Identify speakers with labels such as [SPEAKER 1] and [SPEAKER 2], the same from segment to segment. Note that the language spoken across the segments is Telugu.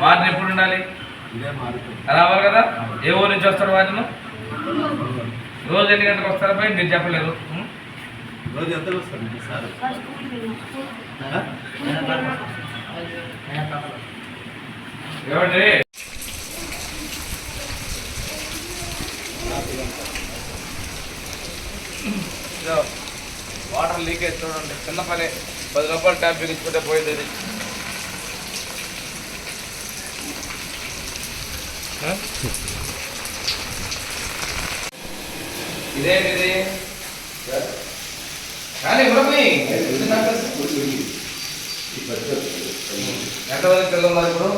[SPEAKER 1] వారిని ఎప్పుడు ఉండాలి రావాలి కదా? ఏ ఊరు నుంచి వస్తారు వారిని? రోజు ఎన్ని గంటలకు వస్తారా పై మీరు చెప్పలేదు.
[SPEAKER 2] రోజు ఎంతకు వస్తారు సార్?
[SPEAKER 1] ఏమండి వాటర్ లీకేజ్ చూడండి, చిన్న పని. 10 రూపాయలు ట్యాప్ బిగించుకుంటే పోయేది అది. ఇదేంటిది కానీ ఇవ్వని ఎంతమంది పిల్లలు ఉన్నారు ఇప్పుడు?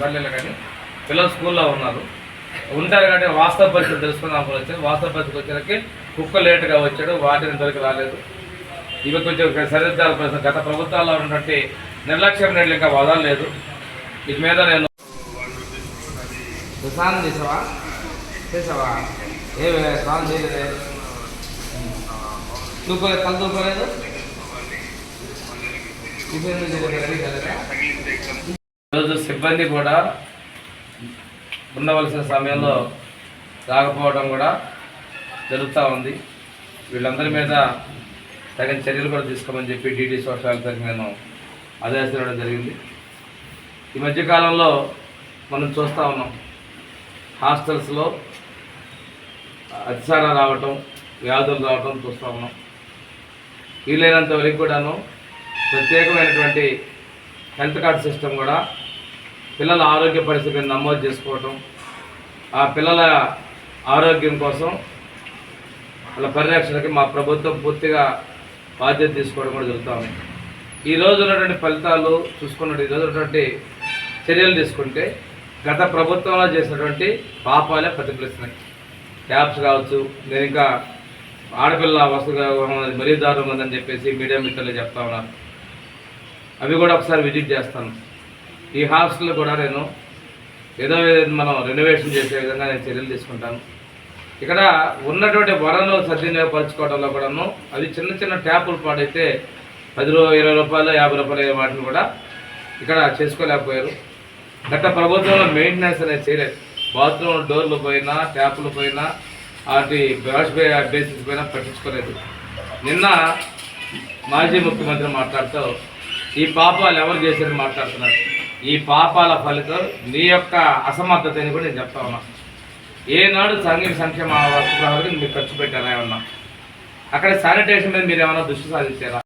[SPEAKER 1] పల్లెలు కానీ పిల్లలు స్కూల్లో ఉన్నారు ఉంటారు కాబట్టి వాస్తవ పరిస్థితి తెలుసుకుని నాకు వచ్చారు. వాస్తవ పరిస్థితి వచ్చేసరికి కుక్క లేటుగా వచ్చాడు, వాటిని దొరికి రాలేదు. ఇవి కొంచెం సరిదిద్దాల పరిస్థితి. గత ప్రభుత్వాల్లో ఉన్నటువంటి నిర్లక్ష్యం నేడు ఇంకా వదలలేదు. ఇది మీద నేను స్నానం చేసావా ఏమే స్నానం చేయలేదే? తూకోలేదు, కళ్ళు తూకోలేదు. ఈరోజు సిబ్బంది కూడా ఉండవలసిన సమయంలో రాకపోవడం కూడా జరుగుతూ ఉంది. వీళ్ళందరి మీద తగిన చర్యలు కూడా తీసుకోమని చెప్పి డీటీ సోషల్ వెల్ఫేర్కి నేను ఆదేశించడం జరిగింది. ఈ మధ్యకాలంలో మనం చూస్తూ ఉన్నాం, హాస్టల్స్లో అతిసారం రావటం, వ్యాధులు రావటం చూస్తూ ఉన్నాం. వీలైనంత వరకు కూడాను ప్రత్యేకమైనటువంటి హెల్త్ కార్డ్ సిస్టమ్ కూడా పిల్లల ఆరోగ్య పరిస్థితిని నమోదు చేసుకోవటం, ఆ పిల్లల ఆరోగ్యం కోసం వాళ్ళ పరిరక్షణకి మా ప్రభుత్వం పూర్తిగా బాధ్యత తీసుకోవడం కూడా జరుగుతూ ఉంది. ఈరోజు ఉన్నటువంటి ఫలితాలు చూసుకున్నట్టు, ఈరోజు ఉన్నటువంటి చర్యలు తీసుకుంటే గత ప్రభుత్వంలో చేసినటువంటి పాపాలే ప్రతిఫలిస్తున్నాయి. ట్యాబ్స్ కావచ్చు, నేను ఇంకా ఆడపిల్ల వస్తుగా మరీ దారుణంగా ఉందని చెప్పేసి మీడియా మిత్రులు చెప్తా ఉన్నారు. అవి కూడా ఒకసారి విజిట్ చేస్తాను. ఈ హాస్టల్ కూడా నేను ఏదో మనం రెనోవేషన్ చేసే విధంగా నేను చర్యలు తీసుకుంటాను. ఇక్కడ ఉన్నటువంటి వనరులు సద్వినియోగపరచుకోవడంలో కూడాను అవి చిన్న చిన్న ట్యాపులు పాడైతే 10 20 రూపాయలు 50 రూపాయలు వాటిని కూడా ఇక్కడ చేసుకోలేకపోయారు. గత ప్రభుత్వంలో మెయింటెనెన్స్ అనేది చేయలేదు. బాత్రూమ్ డోర్లు పోయినా, ట్యాపులు పోయినా, వాటి వాష్ బేసిస్ పైన పట్టించుకోలేదు. నిన్న మాజీ ముఖ్యమంత్రి మాట్లాడుతూ ఈ పాపాలు ఎవరు చేశారని మాట్లాడుతున్నారు. ఈ పాపాల ఫలితం నీ యొక్క అసమర్థతని కూడా నేను చెప్తా ఉన్నా. ఏనాడు సాంఘిక సంక్షేమ వసతులకు మీరు ఖర్చు పెట్టారా ఏమన్నా? అక్కడ శానిటేషన్ మీద మీరు ఏమైనా దృష్టి సాధించారా?